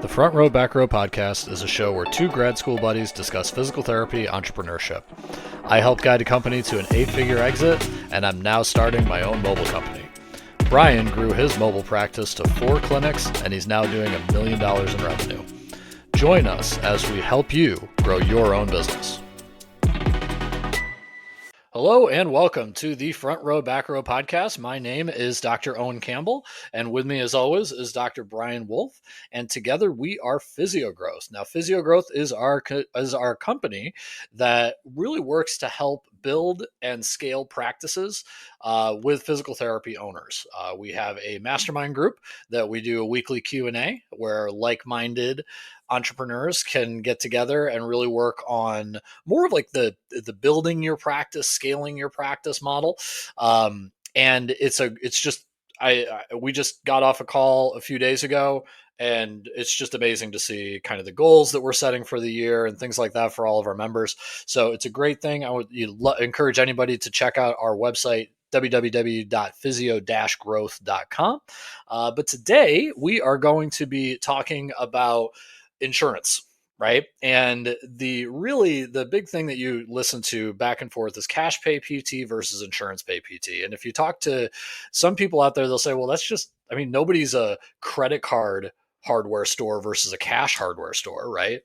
The Front Row Back Row podcast is a show where two grad school buddies discuss physical therapy entrepreneurship. I helped guide a company to an 8-figure exit, and I'm now starting my own mobile company. Brian grew his mobile practice to 4 clinics, and he's now doing $1 million in revenue. Join us as we help you grow your own business. Hello and welcome to the Front Row Back Row podcast. My name is Dr. Owen Campbell, and with me as always is Dr. Brian Wolf, and together we are PhysioGrowth. Now, PhysioGrowth is our company that really works to help build and scale practices with physical therapy owners. We have a mastermind group that we do a weekly Q&A where like-minded entrepreneurs can get together and really work on more of like the building your practice, scaling your practice model. And we just got off a call a few days ago, and it's just amazing to see kind of the goals that we're setting for the year and things like that for all of our members. So it's a great thing. I would encourage anybody to check out our website, www.physio-growth.com. But today we are going to be talking about insurance, right? And the big thing that you listen to back and forth is cash pay PT versus insurance pay PT. And if you talk to some people out there, they'll say, well, nobody's a credit card hardware store versus a cash hardware store, right?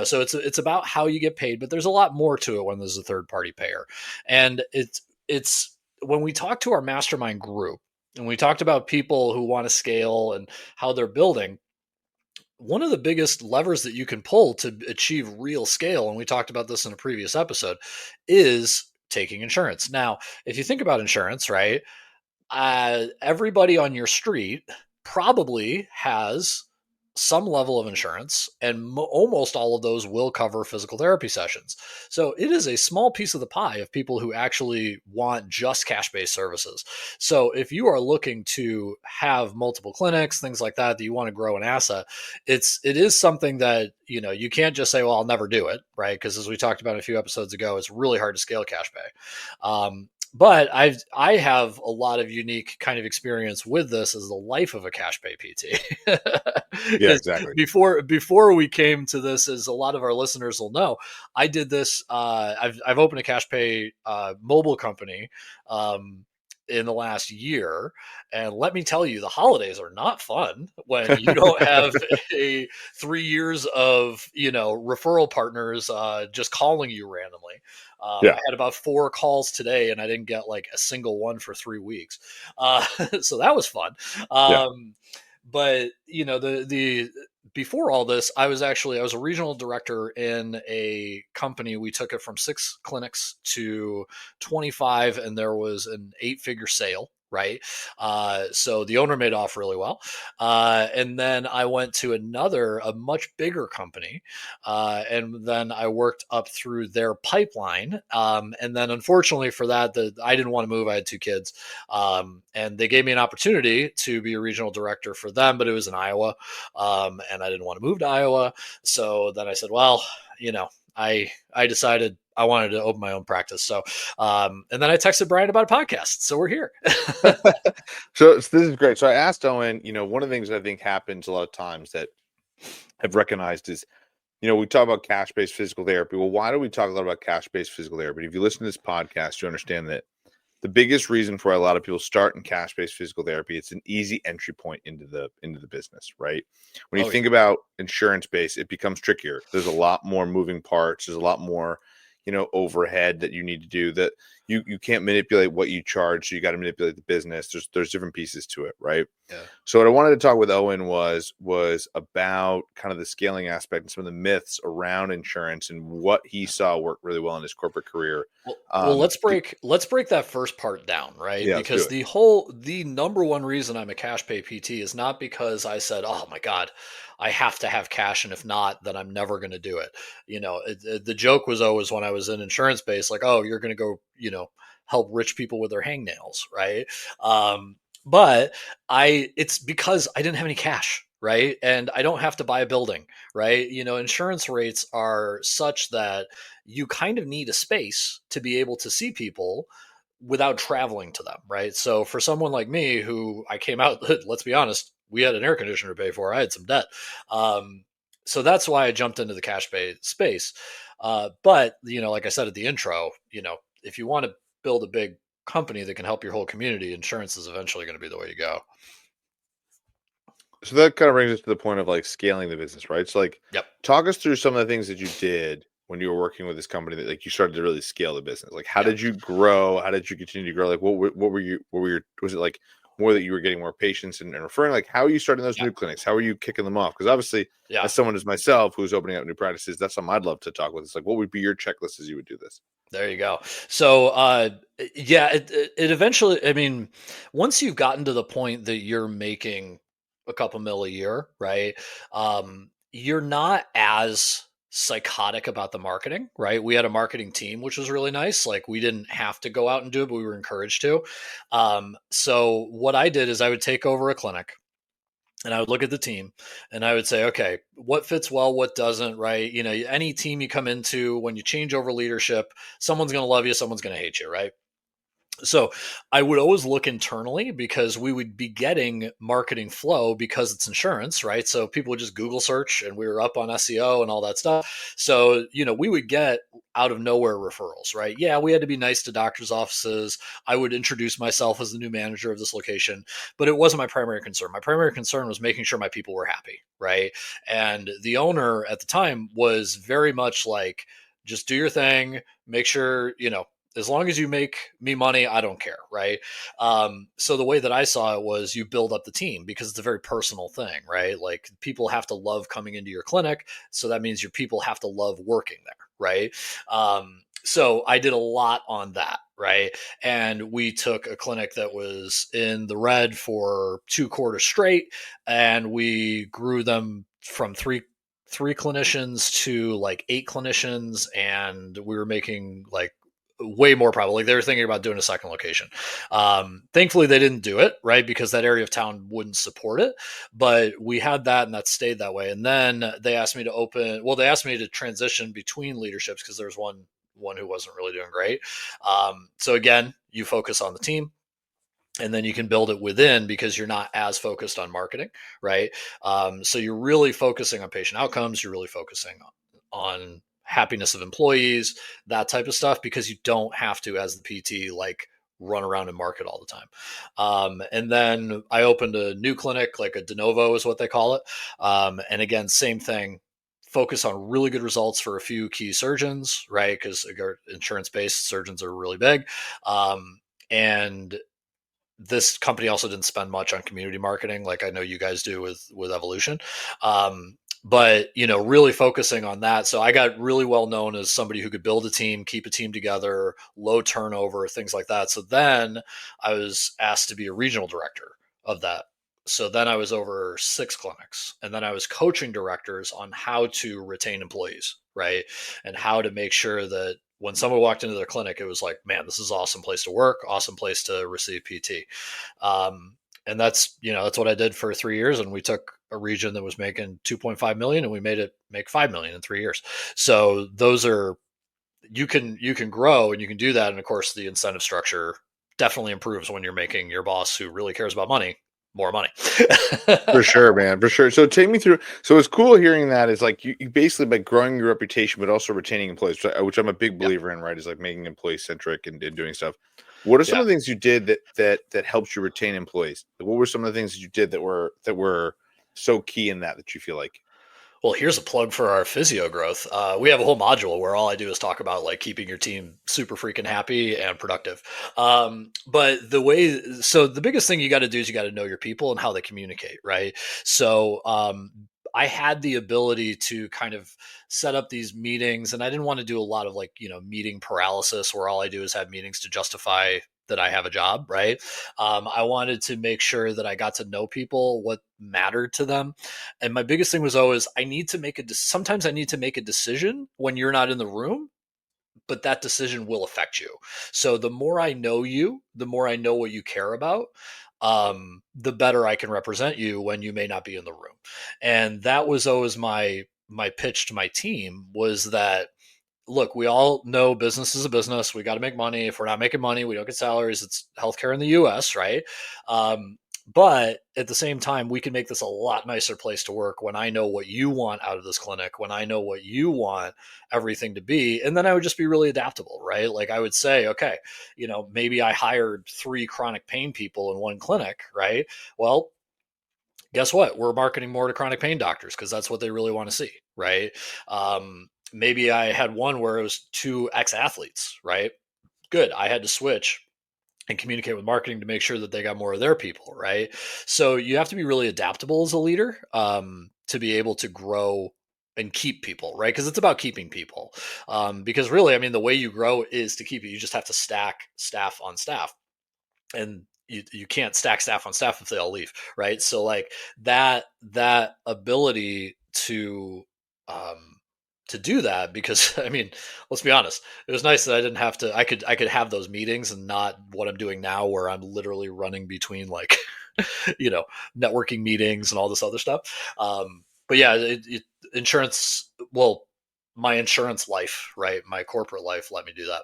So it's about how you get paid, but there's a lot more to it when there's a third party payer. And it's when we talk to our mastermind group and we talked about people who want to scale and how they're building, one of the biggest levers that you can pull to achieve real scale, and we talked about this in a previous episode, is taking insurance. Now, if you think about insurance, right, everybody on your street probably has some level of insurance, and almost all of those will cover physical therapy sessions. So it is a small piece of the pie of people who actually want just cash-based services. So if you are looking to have multiple clinics, things like that you want to grow an asset, it is something that, you can't just say, well, I'll never do it, right? Because as we talked about a few episodes ago, it's really hard to scale cash pay. But I have a lot of unique kind of experience with this as the life of a cash pay PT. Yeah, exactly. Before we came to this, as a lot of our listeners will know, I did this. I've opened a cash pay mobile company in the last year, and let me tell you, the holidays are not fun when you don't have 3 years of referral partners just calling you randomly. I had about 4 calls today, and I didn't get like a single one for 3 weeks, so that was fun. But the before all this, I was a regional director in a company. We took it from 6 clinics to 25, and there was an 8-figure sale, right? So the owner made off really well. And then I went to a much bigger company. And then I worked up through their pipeline. And then unfortunately for that, I didn't want to move. I had 2 kids. And they gave me an opportunity to be a regional director for them, but it was in Iowa. And I didn't want to move to Iowa. So then I said, well, I decided I wanted to open my own practice. So, and then I texted Brian about a podcast. So we're here. So this is great. So I asked Owen, one of the things that I think happens a lot of times that I've recognized is, we talk about cash-based physical therapy. Well, why do we talk a lot about cash-based physical therapy? If you listen to this podcast, you understand that the biggest reason for why a lot of people start in cash-based physical therapy, it's an easy entry point into the business, right? When you think about insurance-based, it becomes trickier. There's a lot more moving parts. There's a lot more, overhead that you need to do that you can't manipulate what you charge. So you got to manipulate the business. There's different pieces to it, right? Yeah. So what I wanted to talk with Owen was about kind of the scaling aspect and some of the myths around insurance and what he saw work really well in his corporate career. Well, let's break that first part down, right? Yeah, because the number one reason I'm a cash pay PT is not because I said, oh my God, I have to have cash, and if not, then I'm never going to do it. The joke was always when I was in insurance base, like, oh, you're going to go, help rich people with their hangnails, right? But it's because I didn't have any cash, right? And I don't have to buy a building, right? Insurance rates are such that you kind of need a space to be able to see people without traveling to them, right? So for someone like me who I came out, let's be honest, we had an air conditioner to pay for. I had some debt. So that's why I jumped into the cash pay space. But, like I said at the intro, if you want to build a big company that can help your whole community, insurance is eventually going to be the way to go. So that kind of brings us to the point of like scaling the business, right? So like Yep. talk us through some of the things that you did when you were working with this company that like you started to really scale the business. Like how Yep. did you grow? How did you continue to grow? Like what were your was it like more that you were getting more patients and referring? Like how are you starting those Yep. new clinics? How are you kicking them off? Because obviously Yeah. as someone as myself who's opening up new practices, that's something I'd love to talk with. It's like what would be your checklist as you would do this? There you go. So, yeah, it eventually, I mean, once you've gotten to the point that you're making a couple mil a year, right? You're not as psychotic about the marketing, right? We had a marketing team, which was really nice. Like we didn't have to go out and do it, but we were encouraged to. So what I did is I would take over a clinic and I would look at the team and I would say, okay, what fits well, what doesn't, right? Any team you come into, when you change over leadership, someone's going to love you, someone's going to hate you, right? So I would always look internally because we would be getting marketing flow because it's insurance, right? So people would just Google search and we were up on SEO and all that stuff. So, we would get out of nowhere referrals, right? Yeah, we had to be nice to doctors' offices. I would introduce myself as the new manager of this location, but it wasn't my primary concern. My primary concern was making sure my people were happy, right? And the owner at the time was very much like, just do your thing, make sure, as long as you make me money, I don't care, right? So the way that I saw it was you build up the team because it's a very personal thing, right? Like people have to love coming into your clinic, so that means your people have to love working there, right? So I did a lot on that, right? And we took a clinic that was in the red for 2 quarters straight, and we grew them from three clinicians to like 8 clinicians, and we were making like way more probably. Like they were thinking about doing a second location. Thankfully, they didn't do it, right? Because that area of town wouldn't support it. But we had that and that stayed that way. And then they asked me to they asked me to transition between leaderships because there was one who wasn't really doing great. So again, you focus on the team and then you can build it within because you're not as focused on marketing, right? So you're really focusing on patient outcomes. You're really focusing on happiness of employees, that type of stuff, because you don't have to, as the PT, like run around and market all the time. And then I opened a new clinic, like a de novo is what they call it. And again, same thing. Focus on really good results for a few key surgeons, right? Because insurance based surgeons are really big. And this company also didn't spend much on community marketing like I know you guys do with Evolution. But really focusing on that. So I got really well known as somebody who could build a team, keep a team together, low turnover, things like that. So then I was asked to be a regional director of that. So then I was over 6 clinics, and then I was coaching directors on how to retain employees, right? And how to make sure that when someone walked into their clinic, it was like, man, this is an awesome place to work, awesome place to receive PT. And that's what I did for 3 years. And we took a region that was making 2.5 million and we made it make 5 million in 3 years. So those are, you can grow and you can do that. And of course the incentive structure definitely improves when you're making your boss, who really cares about money, more money. For sure, man, for sure. So take me through. So it's cool hearing that is like you basically by growing your reputation, but also retaining employees, which I'm a big Yeah. believer in, right? Is like making employee centric and doing stuff. What are some Yeah. of the things you did that helped you retain employees? What were some of the things that you did that were so key in that you feel like? Well, here's a plug for our physio growth. We have a whole module where all I do is talk about like keeping your team super freaking happy and productive. But the biggest thing you got to do is you got to know your people and how they communicate, right? So, I had the ability to kind of set up these meetings, and I didn't want to do a lot of like, meeting paralysis where all I do is have meetings to justify that I have a job, right? I wanted to make sure that I got to know people, what mattered to them. And my biggest thing was always sometimes I need to make a decision when you're not in the room, but that decision will affect you. So the more I know you, the more I know what you care about, the better I can represent you when you may not be in the room. And that was always my pitch to my team was that, look, we all know business is a business. We got to make money. If we're not making money, we don't get salaries. It's healthcare in the US, right? But at the same time, we can make this a lot nicer place to work when I know what you want out of this clinic, when I know what you want everything to be. And then I would just be really adaptable, right? Like I would say, okay, maybe I hired 3 chronic pain people in one clinic, right? Well, guess what? We're marketing more to chronic pain doctors because that's what they really want to see, right? Maybe I had one where it was 2 ex athletes, right? Good. I had to switch and communicate with marketing to make sure that they got more of their people, right? So you have to be really adaptable as a leader, to be able to grow and keep people, right? Because it's about keeping people. Because really, I mean, the way you grow is to keep it. You just have to stack staff on staff, and you can't stack staff on staff if they all leave, right? So like that ability um, to do that, because I mean, let's be honest, it was nice that I didn't have to. I could have those meetings and not what I'm doing now, where I'm literally running between like you know networking meetings and all this other stuff. But yeah, insurance. Well, my insurance life, right? My corporate life let me do that.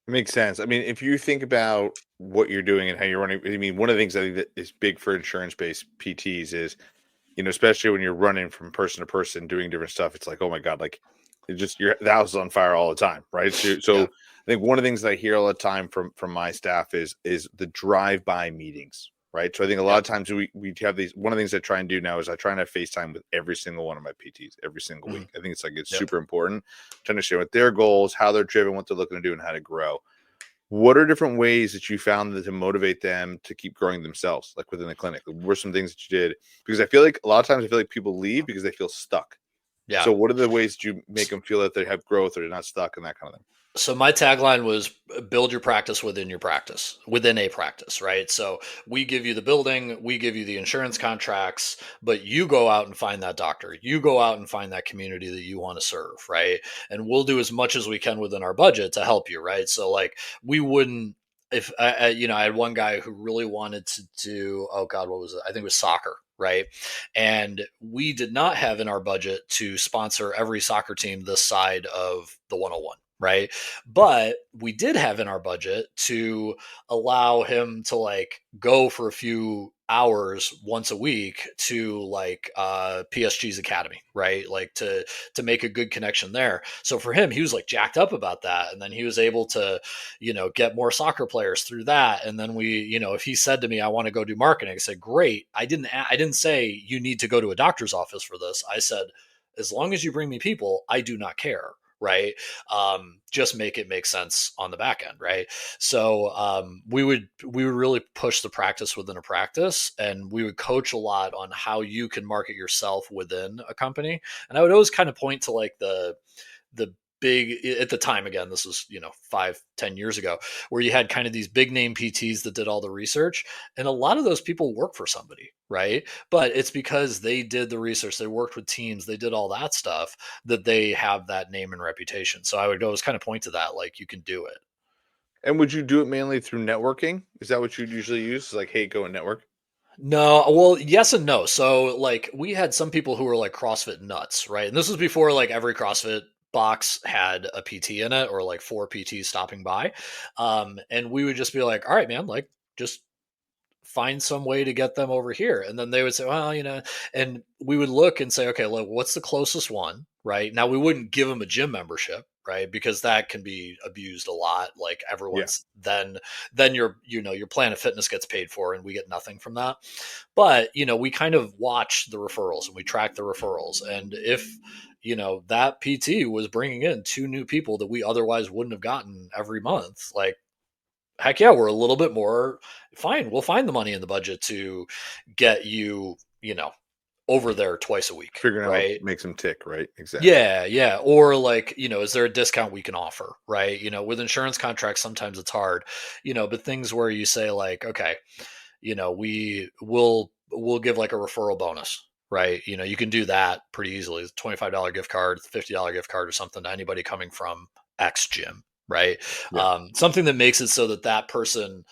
It makes sense. I mean, if you think about what you're doing and how you're running, I mean, one of the things I think that is big for insurance-based PTs is, especially when you're running from person to person doing different stuff, it's like, oh my God, like the house is on fire all the time, right? So, Yeah. so I think one of the things that I hear all the time from my staff is the drive-by meetings, right? So I think a lot Yep. of times we have these. One of the things I try and do now is I try and have FaceTime with every single one of my PTs every single Mhm. week. I think it's Yep. super important to understand what their goals, how they're driven, what they're looking to do, and how to grow. What are different ways that you found to motivate them to keep growing themselves, like within the clinic? What were some things that you did? Because I feel like a lot of times I feel like people leave because they feel stuck. Yeah. So what are the ways that you make them feel that they have growth or they're not stuck and that kind of thing? So my tagline was build your practice within your practice, within a practice, right? So we give you the building, we give you the insurance contracts, but you go out and find that doctor. You go out and find that community that you want to serve, right? And we'll do as much as we can within our budget to help you, right? So like we wouldn't, if I had one guy who really wanted to do, oh God, what was it? I think it was soccer, right? And we did not have in our budget to sponsor every soccer team this side of the 101, right? But we did have in our budget to allow him to like go for a few hours once a week to like PSG's academy, right? Like to make a good connection there. So for him, he was like jacked up about that, and then he was able to, get more soccer players through that. And then we, if he said to me, "I want to go do marketing," I said, "Great." I didn't say you need to go to a doctor's office for this. I said, as long as you bring me people, I do not care, right? Just make it make sense on the back end, right? So we would really push the practice within a practice, and we would coach a lot on how you can market yourself within a company. And I would always kind of point to like the big at the time, again, this was 5-10 years ago, where you had kind of these big name PTs that did all the research, and a lot of those people work for somebody, right? But it's because they did the research, they worked with teams, they did all that stuff, that they have that name and reputation. So I would always kind of point to that, like, you can do it. And would you do it mainly through networking? Is that what you'd usually use? Like, hey, go and network? No, well, yes and no. So, like, we had some people who were like CrossFit nuts, right? And this was before like every CrossFit box had a PT in it, or like 4 PTs stopping by. And we would just be like, all right, man, like, just find some way to get them over here. And then they would say, well, and we would look and say, okay, look, what's the closest one, right? Now we wouldn't give them a gym membership, right? Because that can be abused a lot. Like Yeah. everyone's then your Planet Fitness gets paid for, and we get nothing from that. But we kind of watch the referrals and we track the referrals. And if that PT was bringing in 2 new people that we otherwise wouldn't have gotten every month, like, heck yeah, we're a little bit more fine. We'll find the money in the budget to get you, over there twice a week, Figuring out what right? makes them tick, right? Exactly. Yeah, yeah. Or like, is there a discount we can offer, right? With insurance contracts, sometimes it's hard, but things where you say like, okay, we'll give like a referral bonus, right? You can do that pretty easily. It's $25 gift card, $50 gift card, or something to anybody coming from X gym, right? Yeah. Something that makes it so that that person,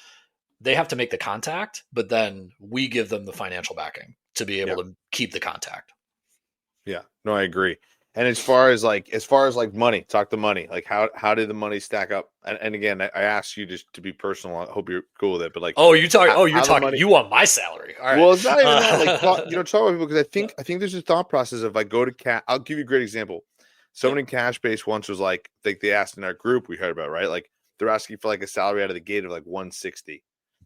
they have to make the contact, but then we give them the financial backing to be able Yeah. to keep the contact. Yeah. No, I agree. And as far as like money, talk to money. Like how did the money stack up? And again, I asked you just to be personal. I hope you're cool with it. But like Oh, you talk. Oh, you're how the talking. money. You want my salary? All right. Well, it's not even that. Like talk about people because Yep. I think there's a thought process of I go to cat. I'll give you a great example. Someone Yep. in cash base once was like they asked in our group we heard about, right? Like they're asking for like a salary out of the gate of like 160,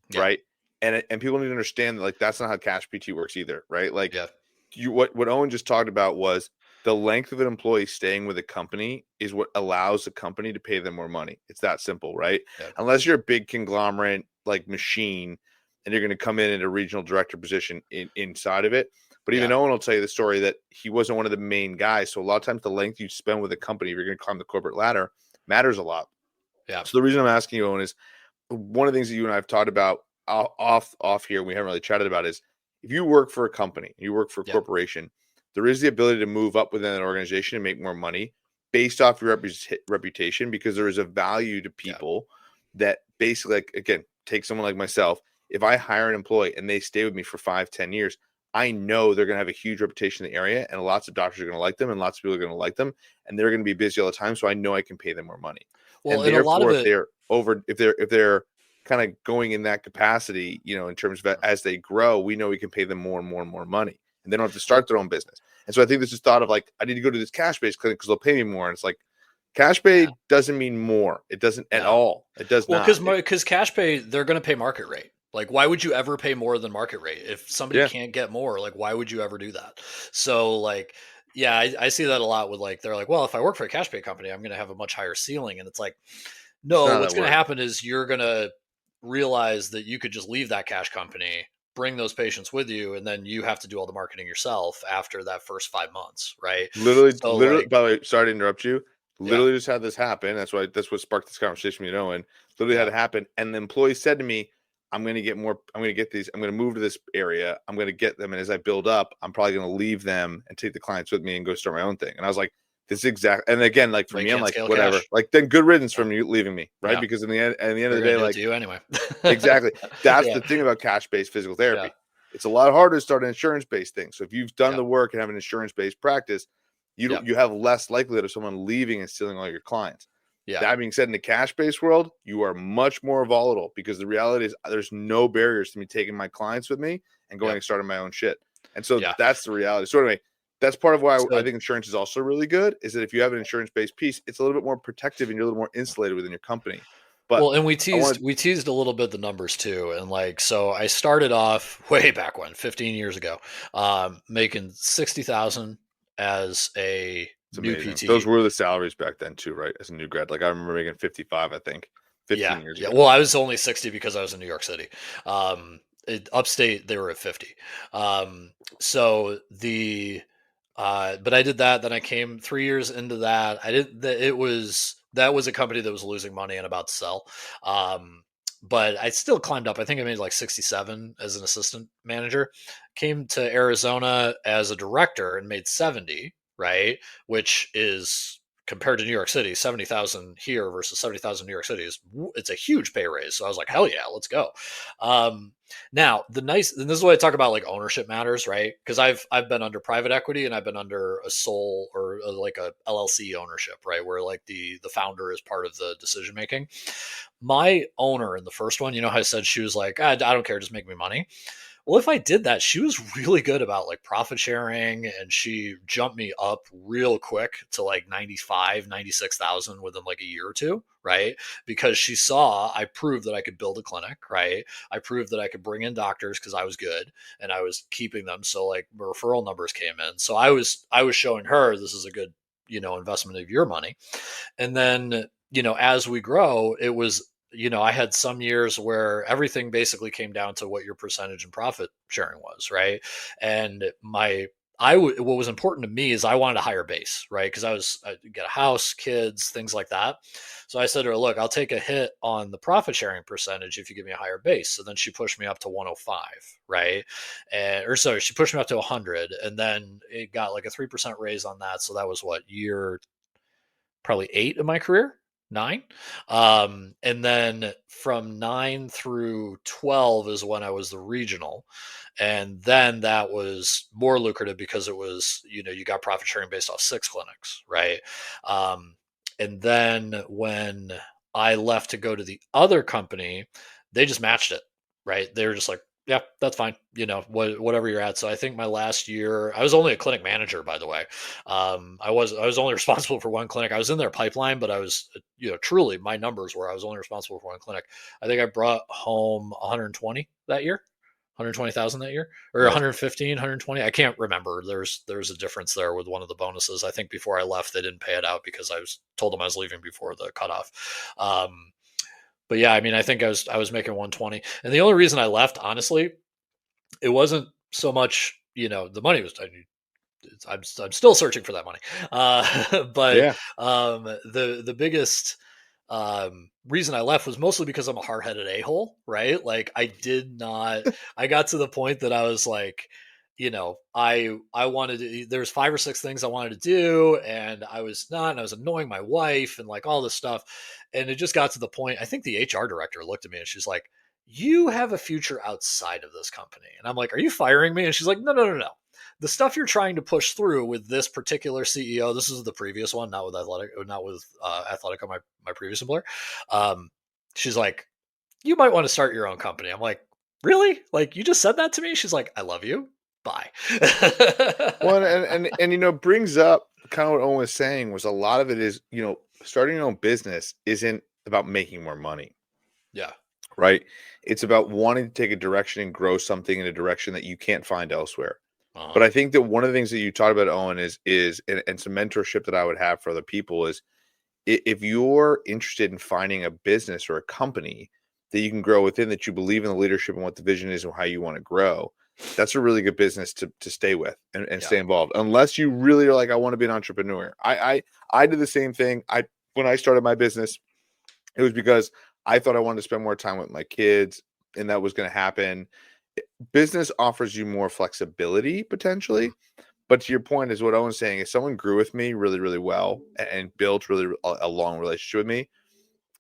Yeah. right? And people need to understand that like that's not how cash PT works either, right? Like Yeah. you what Owen just talked about was the length of an employee staying with a company is what allows the company to pay them more money. It's that simple, right? Yeah. Unless you're a big conglomerate like machine and you're going to come in a regional director position inside of it. But even Yeah. Owen will tell you the story that he wasn't one of the main guys. So a lot of times the length you spend with a company, if you're going to climb the corporate ladder, matters a lot. Yeah. So the reason I'm asking you, Owen, is one of the things that you and I have talked about off here, we haven't really chatted about is if you work for a company, you work for a Yeah. corporation, there is the ability to move up within an organization and make more money based off your reputation because there is a value to Yeah. people that basically, like, again, take someone like myself. If I hire an employee and they stay with me for 5, 10 years, I know they're going to have a huge reputation in the area and lots of doctors are going to like them and lots of people are going to like them and they're going to be busy all the time. So I know I can pay them more money. Well, And and a lot of therefore, it. if they're kind of going in that capacity, in terms of as they grow, we know we can pay them more and more and more money, and they don't have to start Well, their own business. And so I think this is thought of like I need to go to this cash based clinic because they'll pay me more. And it's like cash yeah. pay doesn't mean more. It doesn't at No. all. It does Well, not. because cash pay, they're going to pay market rate. Like, why would you ever pay more than market rate if somebody Yeah, can't get more? Like, why would you ever do that? So, like, yeah, I see that a lot with like they're like, well, if I work for a cash pay company, I'm going to have a much higher ceiling, and it's like, it's no, not how what's that going to works. happen is you're going to realize that you could just leave that cash company, bring those patients with you, and then you have to do all the marketing yourself after that first 5 months, right? So, Literally. like, By the way, sorry to interrupt you. yeah, Literally, just had this happen. That's what sparked this conversation with Owen. Literally had yeah, it happen, and the employee said to me, "I'm going to get more. I'm going to get these. I'm going to move to this area. I'm going to get them, and as I build up, I'm probably going to leave them and take the clients with me and go start my own thing." And I was like, "This is exact." And again, like for but you me, I'm can't like, scale whatever. cash. Like then, good riddance Yeah, from you leaving me, right? yeah, Because at the end of they're the going day, to do it to like you anyway. exactly. That's Yeah, the thing about cash-based physical yeah, therapy. It's a lot harder to start an insurance-based thing. So if you've done yeah, the work and have an insurance-based practice, yeah, you have less likelihood of someone leaving and stealing all your clients. yeah, That being said, in the cash-based world, you are much more volatile because the reality is there's no barriers to me taking my clients with me and going yeah, and starting my own shit. And so yeah. that's the reality. So anyway, that's part of why I So, think insurance is also really good. Is that if you have an insurance-based piece, it's a little bit more protective and you're a little more insulated within your company. But well, and I want we teased a little bit the numbers too, and like, so I started off way back when, 15 years ago, making 60,000 as a It's new amazing. Those PT. were the salaries back then too, right? As a new grad, like I remember making 55, I think, Yeah, 15 years yeah. ago. Well, I was only 60 because I was in New York City. Upstate, they were at 50. So but I did that. Then I came 3 years into that. I did that. That was a company that was losing money and about to sell. But I still climbed up. I think I made like 67 as an assistant manager. Came to Arizona as a director and made 70, right? Which is compared to New York City, 70,000 here versus 70,000 in New York City it's a huge pay raise. So I was like, hell yeah, let's go. Um, Now and this is what I talk about, like ownership matters, right? Because I've been under private equity and I've been under a sole or like a LLC ownership, right, where like the founder is part of the decision making. My owner in the first one, you know how I said she was like, I don't care, just make me money. Well, if I did that, she was really good about like profit sharing and she jumped me up real quick to like 95, 96,000 within like a year or two, right? Because she saw I proved that I could build a clinic, right? I proved that I could bring in doctors because I was good and I was keeping them. So like referral numbers came in. So I was showing her this is a good, investment of your money. And then, as we grow, it was, I had some years where everything basically came down to what your percentage and profit sharing was, right? And what was important to me is I wanted a higher base, right? Because I get a house, kids, things like that. So I said to her, look, I'll take a hit on the profit sharing percentage if you give me a higher base. So then she pushed me up to 105, right? Or sorry, she pushed me up to 100, and then it got like a 3% raise on that. So that was what, year probably 8 of my career. 9. And then from 9 through 12 is when I was the regional. And then that was more lucrative because it was, you got profit sharing based off 6 clinics, right? Um, and then when I left to go to the other company, they just matched it, right? They were just like, yeah, that's fine. Whatever you're at. So I think my last year, I was only a clinic manager, by the way. I was only responsible for one clinic. I was in their pipeline, but I was, truly my numbers were I was only responsible for one clinic. I think I brought home 120 that year, 120,000 that year, or Nice. 115, 120. I can't remember. There's a difference there with one of the bonuses. I think before I left, they didn't pay it out because I was told them I was leaving before the cutoff. But yeah, I mean, I think I was making 120, and the only reason I left, honestly, it wasn't so much, the money was. I'm still searching for that money, but Yeah. the biggest reason I left was mostly because I'm a hard headed a hole, right? Like I did not. I got to the point that I was like, I wanted to. There's 5 or 6 things I wanted to do, and I was not. And I was annoying my wife and like all this stuff, and it just got to the point. I think the HR director looked at me and she's like, "You have a future outside of this company," and I'm like, "Are you firing me?" And she's like, "No, no, no, no. The stuff you're trying to push through with this particular CEO, this is the previous one, not with Athletica, my previous employer. Um, she's like, you might want to start your own company. I'm like, really? Like you just said that to me? She's like, I love you. Bye. Well, and brings up kind of what Owen was saying was a lot of it is, starting your own business isn't about making more money, Yeah. right? It's about wanting to take a direction and grow something in a direction that you can't find elsewhere. Uh-huh. But I think that one of the things that you talked about, Owen, is and some mentorship that I would have for other people is if you're interested in finding a business or a company that you can grow within, that you believe in the leadership and what the vision is and how you want to grow, that's a really good business to stay with and Yeah. stay involved. Unless you really are like, I want to be an entrepreneur. I did the same thing. When I started my business, it was because I thought I wanted to spend more time with my kids, and that was going to happen. Business offers you more flexibility Mhm. potentially, but to your point is what Owen's saying is someone grew with me really, really well and built really a long relationship with me.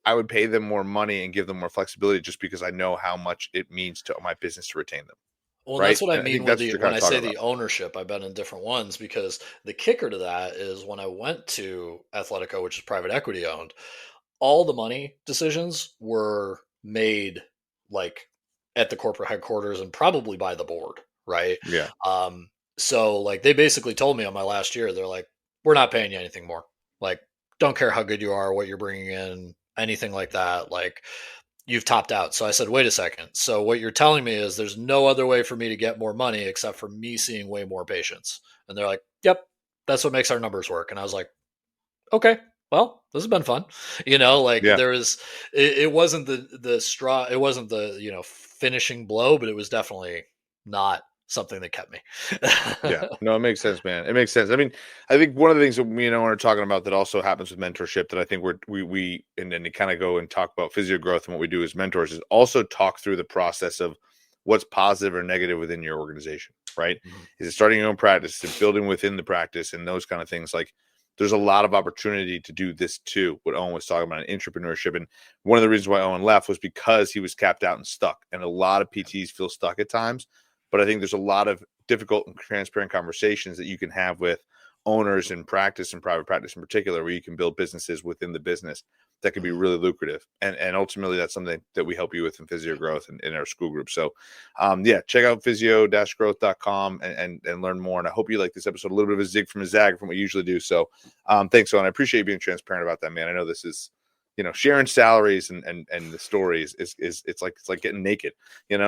I would pay them more money and give them more flexibility just because I know how much it means to my business to retain them. Well, and that's Right. what I And I mean think with that's what the you're kind when of I talking say about. the ownership. I've been in different ones because the kicker to that is when I went to Athletica, which is private equity owned, all the money decisions were made like at the corporate headquarters and probably by the board, right? Yeah. Um, so like they basically told me on my last year, they're like, we're not paying you anything more. Like, don't care how good you are, what you're bringing in, anything like that. Like, you've topped out. So I said, wait a second. So what you're telling me is there's no other way for me to get more money except for me seeing way more patients. And they're like, yep, that's what makes our numbers work. And I was like, okay, well, this has been fun. Like Yeah. there was, it wasn't the straw, it wasn't the finishing blow, but it was definitely not something that kept me. Yeah, no, it makes sense, man. It makes sense. I mean, I think one of the things that me and Owen are talking about that also happens with mentorship that I think we and then to kind of go and talk about physio growth and what we do as mentors is also talk through the process of what's positive or negative within your organization, right? Mhm. Is it starting your own practice, is it building within the practice and those kind of things? Like there's a lot of opportunity to do this too, what Owen was talking about in entrepreneurship. And one of the reasons why Owen left was because he was capped out and stuck. And a lot of PTs feel stuck at times. But I think there's a lot of difficult and transparent conversations that you can have with owners in practice and private practice in particular, where you can build businesses within the business that can be Mhm. really lucrative. And ultimately that's something that we help you with in physio growth and in our school group. So yeah, check out physio-growth.com and learn more. And I hope you like this episode, a little bit of a zig from a zag from what we usually do. So thanks, Owen. I appreciate you being transparent about that, man. I know this is sharing salaries and the stories is it's like getting naked,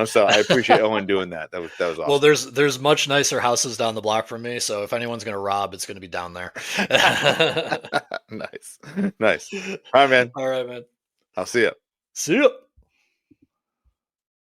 so I appreciate Owen doing that. That was Well, awesome. there's much nicer houses down the block from me, so if anyone's gonna rob, it's gonna be down there. Nice. Nice. All right, man. All right, man. I'll see you. See you.